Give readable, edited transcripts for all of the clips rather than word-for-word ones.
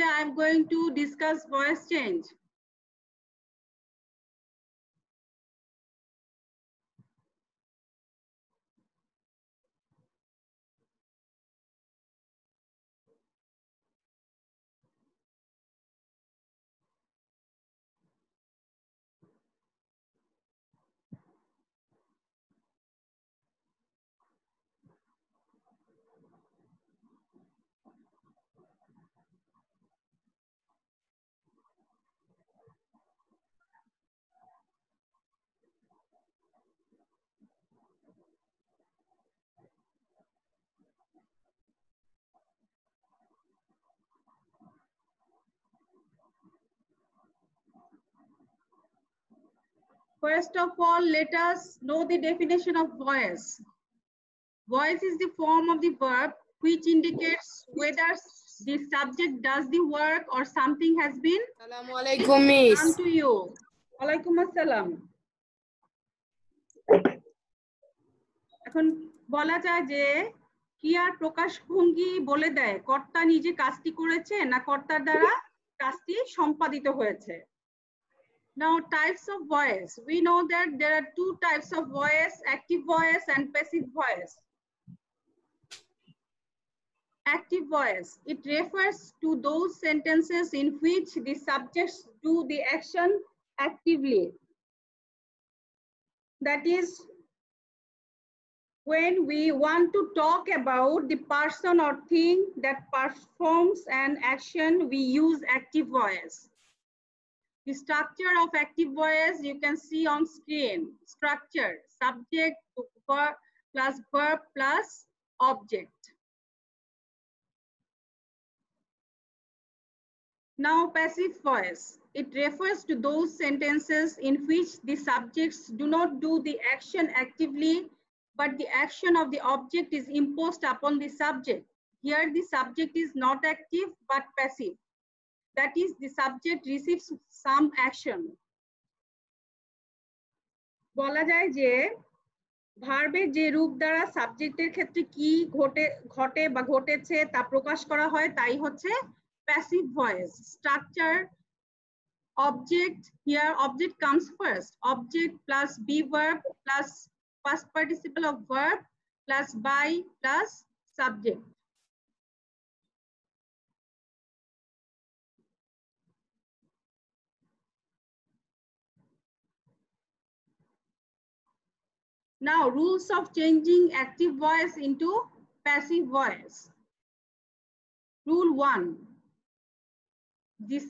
Today I am going to discuss voice change. First of all, let us know the definition of voice. Voice is the form of the verb which indicates whether the subject does the work or something has been done to you. Walaikum assalam. এখন বলা যায় যে ক্রিয়ার প্রকাশভঙ্গি বলে দেয় কর্তা নিজে কাজটি করেছে না কর্তার দ্বারা কাজটি সম্পাদিত হয়েছে। Now, types of voice. We know that there are two types of voice, active voice and passive voice. Active voice. It refers to those sentences in which the subjects do the action actively. That is, when we want to talk about the person or thing that performs an action, we use active voice. The structure of active voice you can see on screen. Structure, subject plus verb plus object. Now passive voice. It refers to those sentences in which the subjects do not do the action actively, but the action of the object is imposed upon the subject. Here the subject is not active but passive. That is, the subject receives some action. বলা যায় যে ভার্বের যে রূপ দ্বারা সাবজেক্টের ক্ষেত্রে কি ঘটে বা ঘটেছে তা প্রকাশ করা হয় তাই হচ্ছে passive voice. Structure, object, here object comes first. Object plus be verb plus past participle of verb plus by plus subject. Now, rules of changing active voice into passive voice. Rule 1. The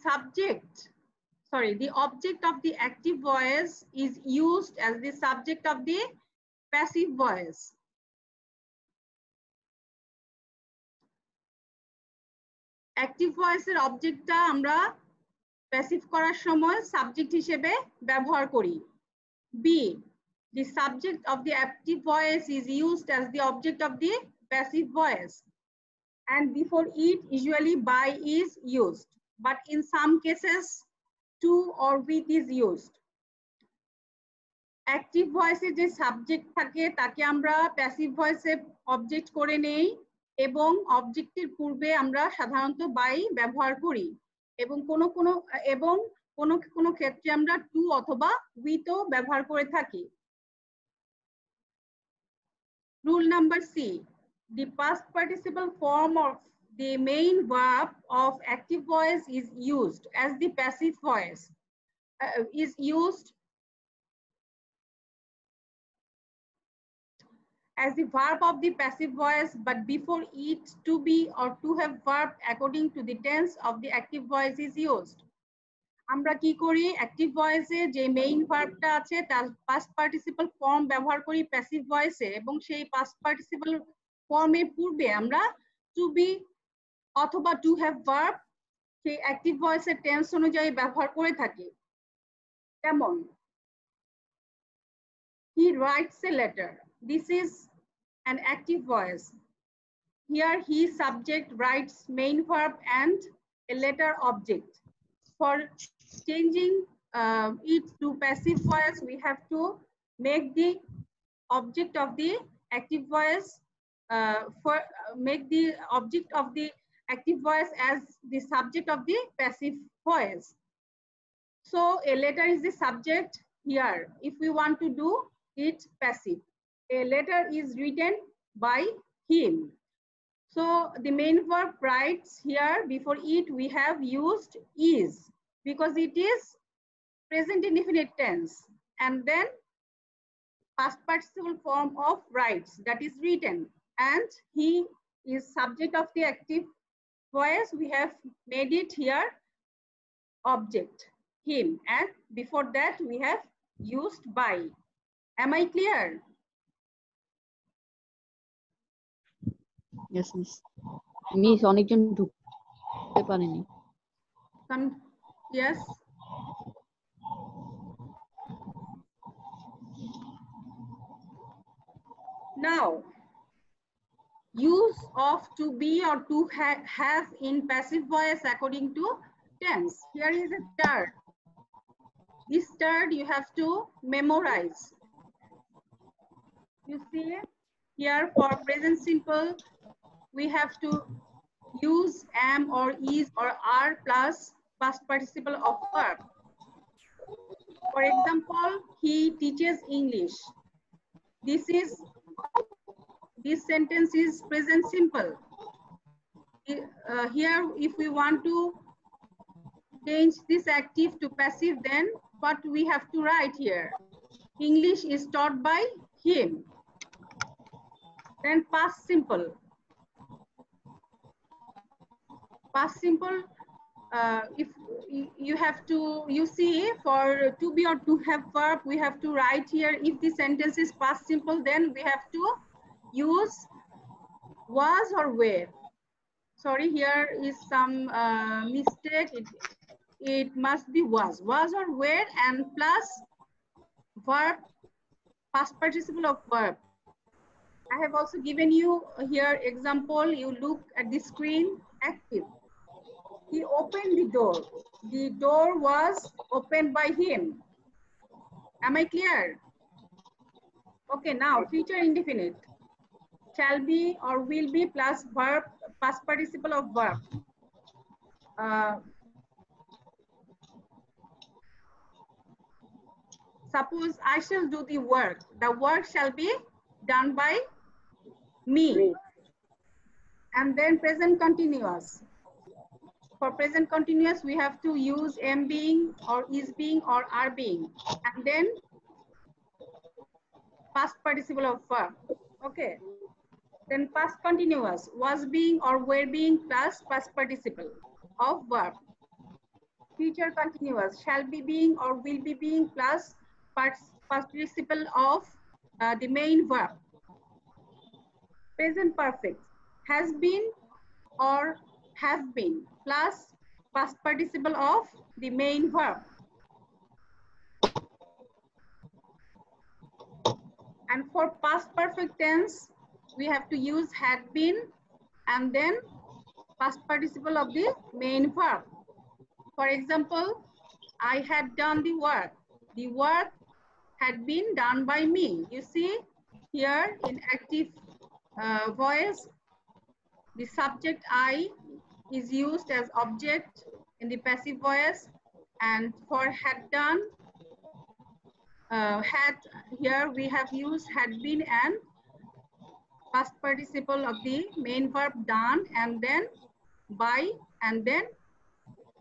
object of the active voice is used as the subject of the passive voice. Active voice এর অবজেক্টটা আমরা passive করার সময় subject হিসেবে ব্যবহার করি। B. The subject of the active voice is used as the object of the passive voice. And before it, usually by is used. But in some cases, to or with is used. Active voice যে subject থাকে তাকে আমরা passive ভয়েসে object করে নেই এবং অবজেক্টের পূর্বে আমরা সাধারণত বাই ব্যবহার করি এবং কোনো ক্ষেত্রে আমরা টু অথবা উইথও ব্যবহার করে থাকি। Rule number C. The past participle form of the main verb of active voice is used as the passive voice is used as the verb of the passive voice, but before it to be or to have verb according to the tense of the active voice is used. আমরা কি করি active ভয়েসে যে main ভার্বটা আছে তার past participle form ব্যবহার করি passive ভয়েসে এবং সেই পাস্ট পার্টিসিপল ফর্মের পূর্বে আমরা টু বি অথবা টু হ্যাভ ভার্ব সেই অ্যাক্টিভ ভয়েসের টেন্স অনুযায়ী ব্যবহার করে থাকি। যেমন he writes a letter. This is an active voice. Here he subject writes main verb and a letter object. For changing it to passive voice, we have to make the object of the active voice make the object of the active voice as the subject of the passive voice. So a letter is the subject here. If we want to do it passive, a letter is written by him. So the main verb writes here, before it we have used is because it is present indefinite tense, and then past participle form of writes, that is written, and he is subject of the active voice. We have made it here object, him, and before that we have used by. Am I clear? Yes, miss. Miss অনেকজন ঢুকতে পারেনি। Some, yes. Now, use of to be or to have in passive voice according to tense. Here is a third. This third you have to memorize. You see here for present simple, we have to use am or is or are plus past participle of verb. For example, he teaches English. This sentence is present simple. Here, if we want to change this active to passive, then what we have to write here? English is taught by him. Then past simple. Past simple, if you have to, you see, for to be or to have verb, we have to write here, if the sentence is past simple, then we have to use was or were. Sorry, here is some mistake. It must be was or were, and plus verb, past participle of verb. I have also given you here example. You look at the screen, active. He opened the door. The door was opened by him. Am I clear? Okay, now future indefinite. Shall be or will be plus verb, past participle of verb. Suppose I shall do the work. The work shall be done by me. And then present continuous. For present continuous, we have to use am being or is being or are being. And then past participle of verb. Okay. Then past continuous, was being or were being plus past participle of verb. Future continuous, shall be being or will be being plus past participle of the main verb. Present perfect, has been or have been plus past participle of the main verb. And for past perfect tense, we have to use had been and then past participle of the main verb. For example, I had done the work. The work had been done by me. You see here in active voice, the subject I is used as object in the passive voice, and for had done, had, here we have used had been and past participle of the main verb done, and then by, and then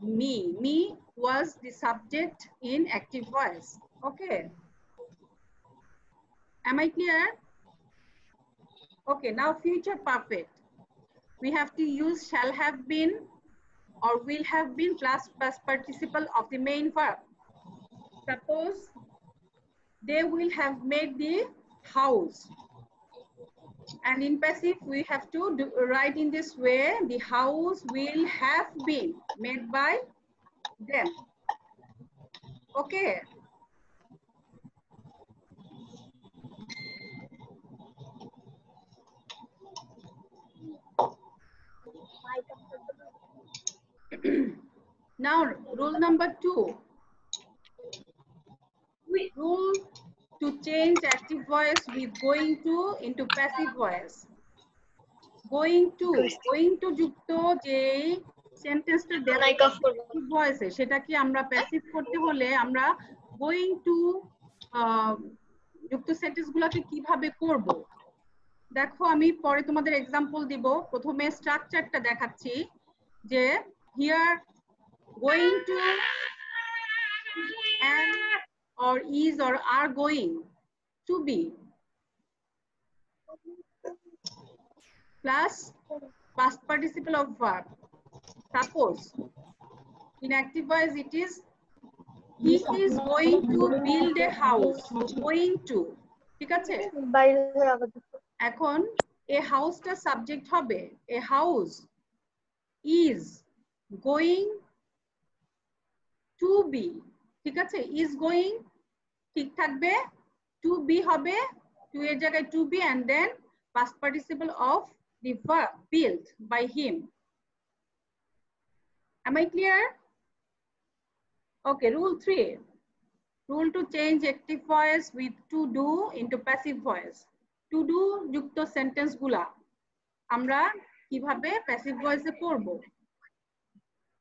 me. Me was the subject in active voice. Okay. Am I clear? Okay, now future perfect. We have to use shall have been or will have been plus past participle of the main verb. Suppose they will have made the house. And in passive, we have to write in this way, the house will have been made by them. Okay. Now, rule number 2. Rule to change active voice with going to into passive voice. going to যুক্ত যে সেন্টেন্সটা দেওয়া ভয়েসে সেটাকে আমরা passive করতে হলে আমরা going to যুক্ত সেন্টেন্স গুলোকে কিভাবে করব দেখো আমি পরে তোমাদের এক্সাম্পল দিব প্রথমে স্ট্রাকচারটা দেখাচ্ছি যে here going to and or is or are going to be plus past participle of verb. Suppose in active voice it is he is going to build a house. Going to ঠিক আছে এখন a house টা subject হবে a house is going to be ঠিক আছে is going ঠিক থাকবে to be হবে to এর জায়গায় to be and then past participle of the verb built by him. Am I clear? Okay, rule 3. Rule to change active voice with to do into passive voice. To do যুক্ত sentence গুলা আমরা কিভাবে passive voice এ করব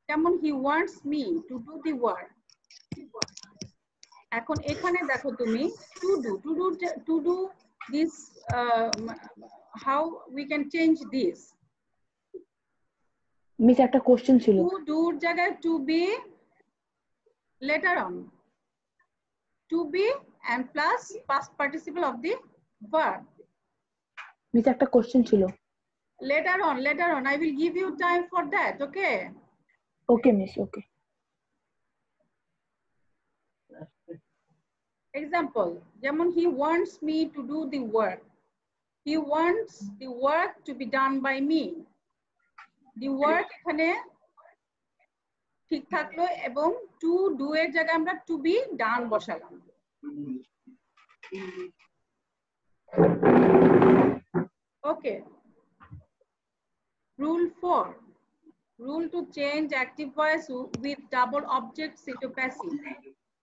যেমন he wants me to do the work. এখন এখানে দেখো তুমি to do this how we can change this miss একটা কোশ্চেন ছিল to do এর জায়গায় to be later on to be and plus past participle of the verb miss একটা question ছিল later on I will give you time for that. Okay miss okay example যেমন he wants me to do the work. He wants the work to be done by me. The work এখানে ঠিক থাকলো এবং to do এর জায়গায় আমরা to be done বসালাম okay rule 4 rule to change active voice with double objects into passive.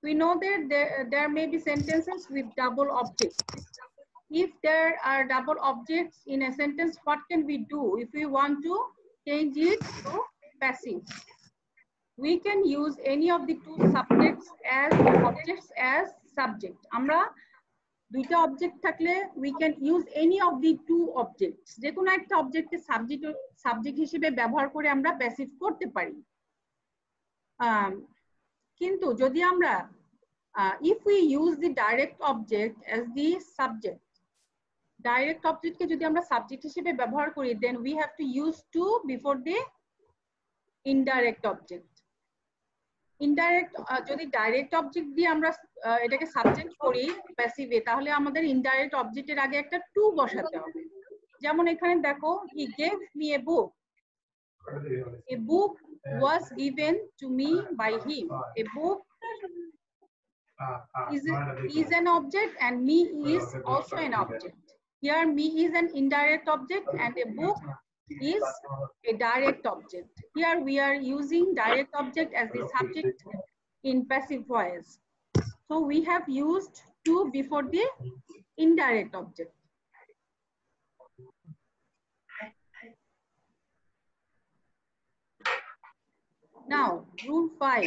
We know that there may be sentences with double objects. If there are double objects in a sentence, what can we do if we want to change it to passive? We can use any of the two subjects as objects as subject. Amra দুইটা object থাকলে we can use any of the two objects. যে কোনো একটা অবজেক্টকে subject হিসেবে ব্যবহার করে আমরা passive করতে পারি কিন্তু যদি আমরা if we use the direct object as the subject direct object কে যদি আমরা সাবজেক্ট হিসেবে ব্যবহার করি then we have to use to before the indirect object. Indirect যদি ডাইরেক্ট অবজেক্ট দিয়ে আমরা এটাকে সাবজেক্ট করি প্যাসিভে তাহলে আমাদের ইনডাইরেক্ট অবজেক্টের আগে একটা টু বসাতে হবে যেমন এখানে দেখো he gave me a book. A book was given to me by him. A book is an object and me is also an object. Here me is an indirect object and a book is a direct object. Here we are using direct object as the subject in passive voice. So we have used to before the indirect object. Now, rule 5.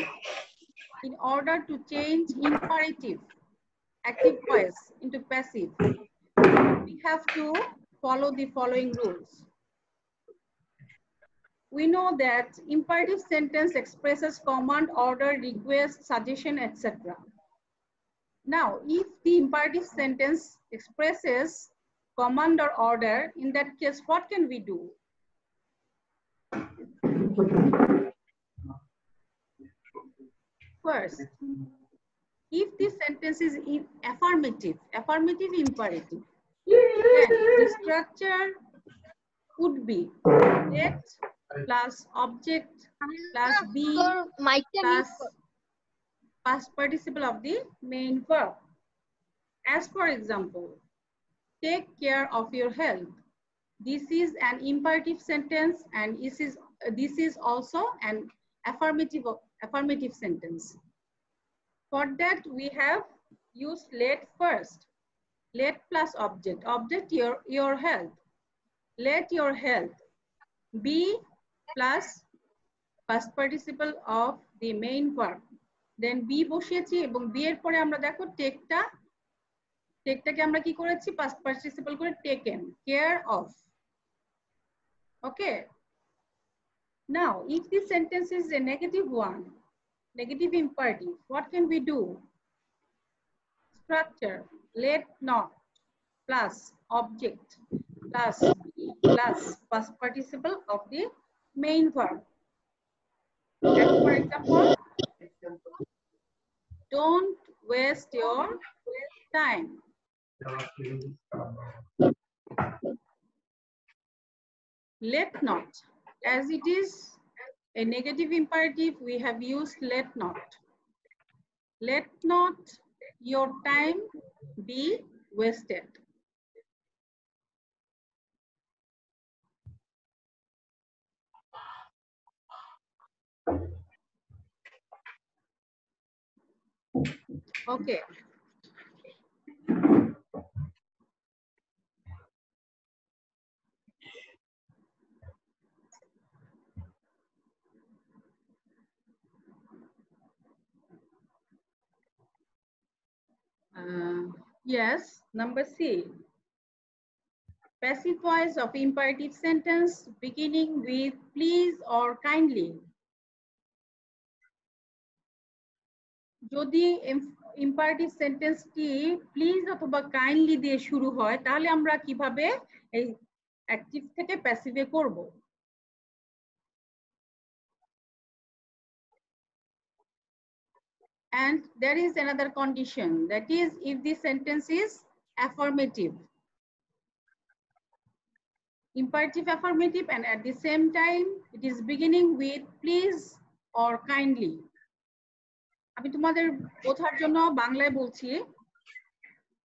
In order to change imperative active voice into passive, we have to follow the following rules. We know that imperative sentence expresses command, order, request, suggestion, etc. Now, if the imperative sentence expresses command or order, in that case, what can we do? First, if this sentence is affirmative imperative, then the structure would be let plus object plus be plus past participle of the main verb. As for example, take care of your health. This is an imperative sentence and this is also an affirmative sentence. For that we have used let first. Let plus object your health. Let your health be plus past participle of the main verb. Then be বসিয়েছি এবং be এর পরে আমরা দেখো টেকটাকে আমরা কি করেছি past participle করে taken care of. Okay. Now, if this sentence is a negative one, negative imperative, what can we do? Structure, let not, plus object, plus past participle of the main verb. And for example, don't waste your time. Let not. As it is a negative imperative, we have used let not. Let not your time be wasted. Okay. Yes, number C. Passive voice of imperative sentence beginning with please or kindly. যদি imperative সেন্টেন্সটি please অথবা kindly দিয়ে শুরু হয় তাহলে আমরা কিভাবে এই active থেকে প্যাসিভে করব? And there is another condition, that is if the sentence is affirmative. Imperative affirmative and at the same time it is beginning with please or kindly. আমি তোমাদের বোঝার জন্য বাংলায় বলছি,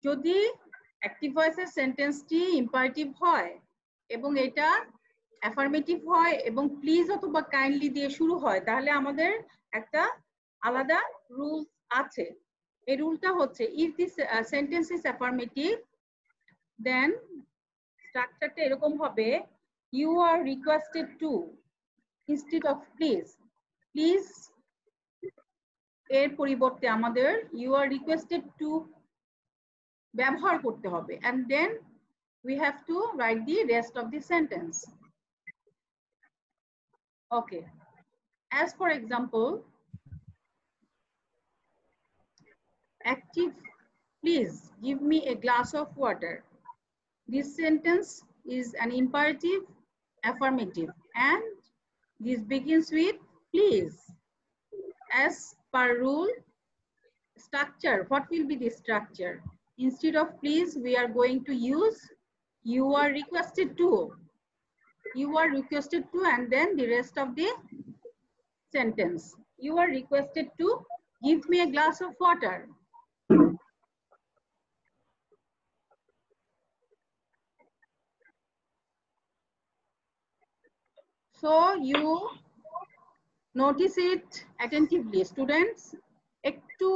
যদি অ্যাক্টিভ ভয়েসের সেন্টেন্সটি ইম্পারেটিভ হয় এবং এটা অ্যাফার্মেটিভ হয় এবং প্লিজ অথবা কাইন্ডলি দিয়ে শুরু হয় তাহলে আমাদের একটা আলাদা রুলস আছে। এই রুলটা হচ্ছে if this sentence is affirmative then স্ট্রাকচারটা এরকম হবে you are requested to instead of please. Please এর পরিবর্তে আমাদের ইউ আর রিকোয়েস্টেড টু ব্যবহার করতে হবে and then we have to write the rest of the sentence. Okay, as for example, active please give me a glass of water. This sentence is an imperative affirmative and this begins with please. As per rule structure, what will be the structure? Instead of please we are going to use you are requested to. You are requested to and then the rest of the sentence. You are requested to give me a glass of water. So you notice it attentively. Students, একটু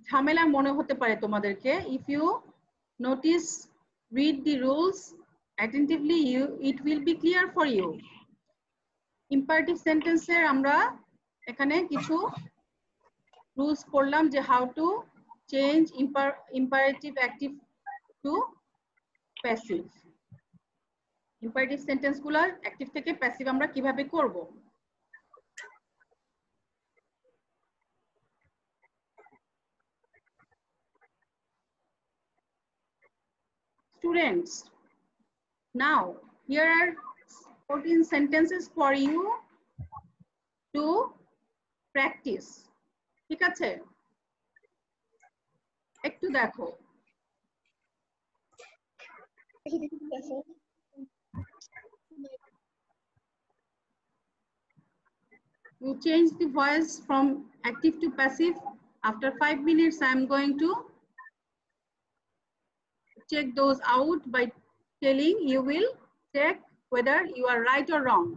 ঝামেলা মনে হতে পারে তোমাদেরকে। If you notice, read the rules attentively, it will be clear for you. Imperative sentences আমরা এখানে কিছু rules পড়লাম যে how to change imperative active to passive. Imperative sentence গুলো active থেকে passive আমরা কিভাবে করব? Students, now here are 14 sentences for you to practice. ঠিক আছে? একটু দেখো। You change the voice from active to passive. After 5 minutes, I am going to check those out by telling you will check whether you are right or wrong.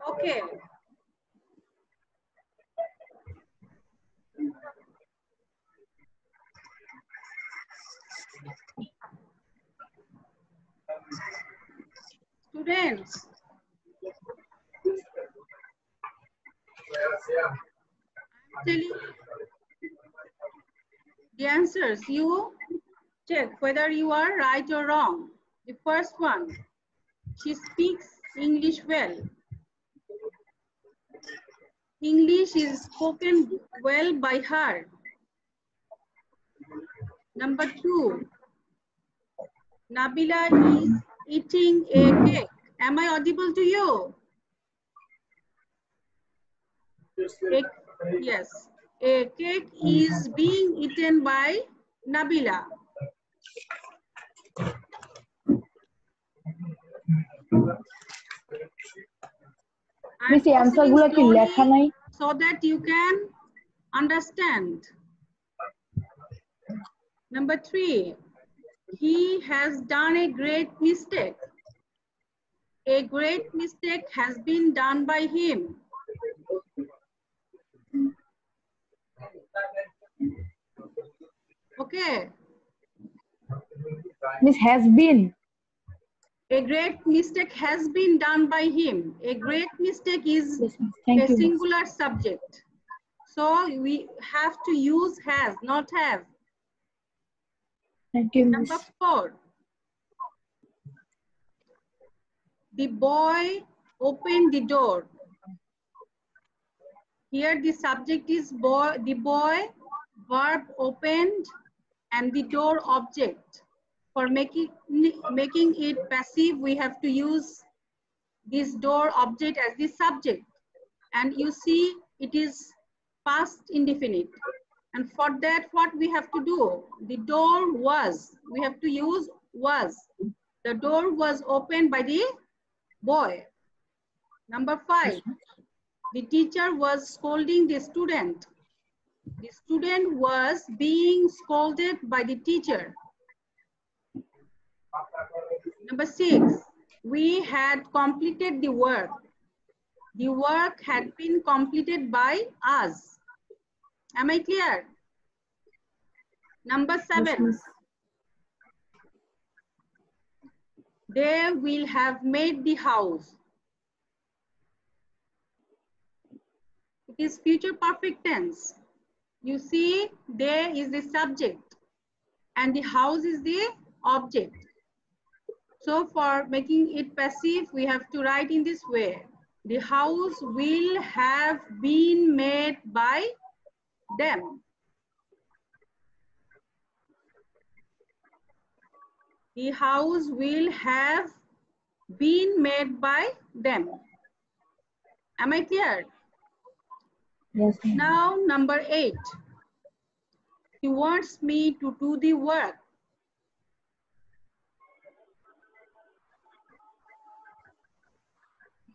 Okay. Students, I'm telling the answers. You check whether you are right or wrong. The first one, she speaks English well. English is spoken well by her. Number 2, Nabila is eating a cake. Am I audible to you? Yes, a cake is being eaten by Nabila. I'm proceeding slowly so that you can understand. Number 3, he has done a great mistake. A great mistake has been done by him. Okay. Miss has been. A great mistake has been done by him. A great mistake is a singular subject. So we have to use has, not have. Thank you, Miss. Number 4. The boy opened the door. Here the subject is boy, the boy, verb opened, and the door object. For making it passive, we have to use this door object as the subject. And you see it is past indefinite. And for that, what we have to do? The door was, we have to use was. The door was opened by the boy. Number 5, the teacher was scolding the student. The student was being scolded by the teacher. Number 6, we had completed the work. The work had been completed by us. Am I clear? Number 7, they will have made the house. It is future perfect tense. You see, they is the subject and the house is the object. So for making it passive, we have to write in this way. The house will have been made by them. The house will have been made by them. Am I clear? Yes. Now number 8. He wants me to do the work.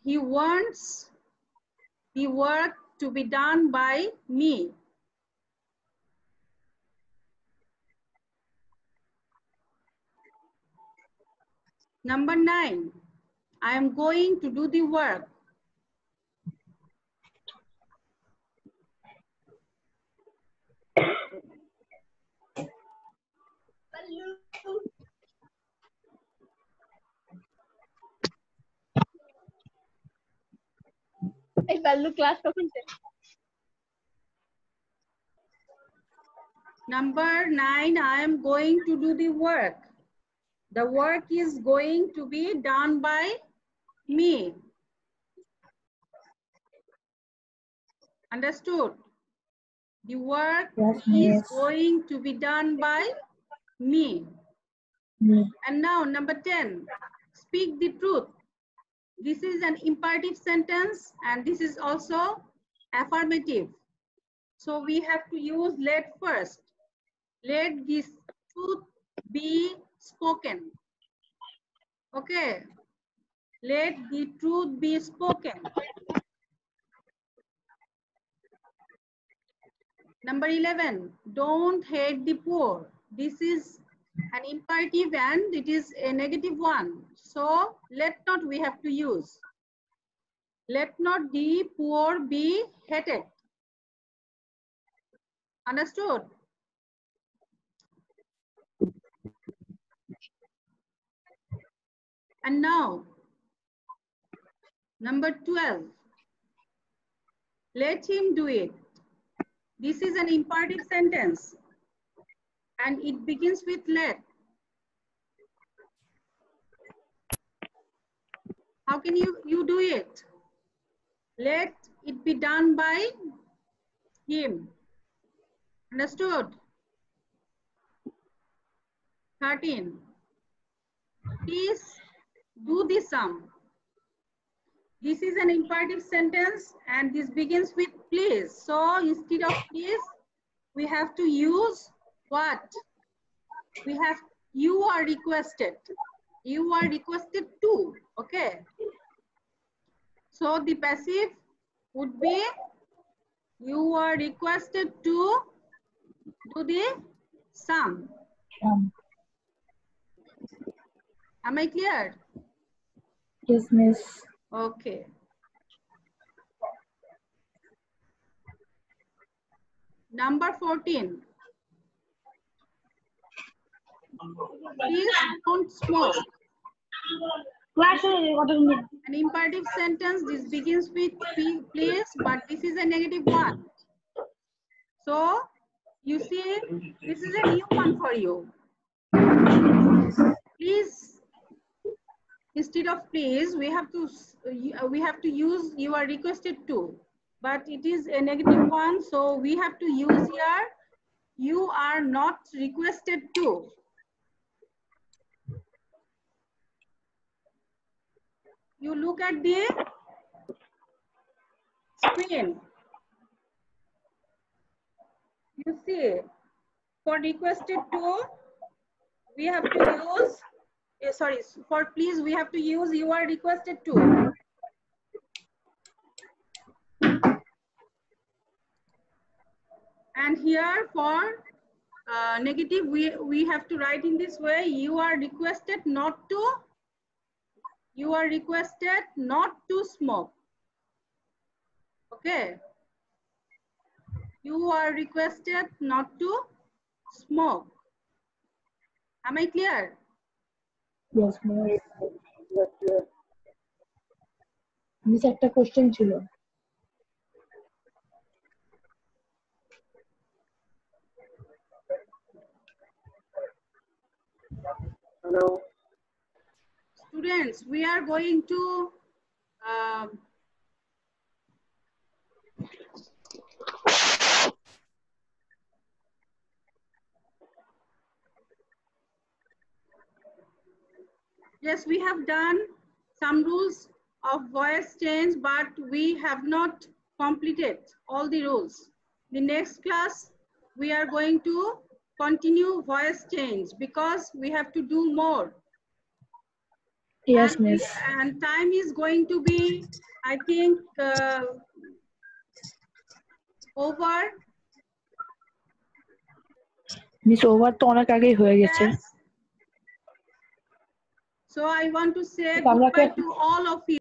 He wants the work to be done by me. Number 9, I am going to do the work. Number 9, I am going to do the work. The work is going to be done by me. Understood? The work Yes, is miss. going to be done by me. Me. And now number 10, speak the truth. This is an imperative sentence and this is also affirmative. So we have to use let first. Let this truth be spoken. Okay. Let the truth be spoken. Number 11, don't hate the poor. This is an imperative and it is a negative one. So let not we have to use. Let not the poor be hated. Understood? And now, number 12, let him do it. This is an imperative sentence and it begins with let. How can you do it? Let it be done by him. Understood? 13. Please do the sum. This is an imperative sentence and this begins with please. So instead of please, we have to use what? We have you are requested. You are requested to. Okay. So the passive would be you are requested to do the sum. Am I clear? Yes, miss. Okay. Number 14. Please don't smoke. An imperative sentence, this begins with please, but this is a negative one. So, you see, this is a new one for you. Please, instead of please, we have to use you are requested to, but it is a negative one, so we have to use here you are not requested to. You look at the screen. You see, for requested to, we have to use, for please, we have to use you are requested to. And here for negative, we have to write in this way, you are requested not to, you are requested not to smoke. Okay. You are requested not to smoke. Am I clear? Yes, miss. Miss, একটা question ছিল। Hello. Students, we are going to yes, we have done some rules of voice change, but we have not completed all the rules. The next class, we are going to continue voice change because we have to do more. Yes, miss. And time is going to be, I think, over. Miss, over তো অনেক আগেই হয়ে গেছে। So I want to say goodbye to all of you.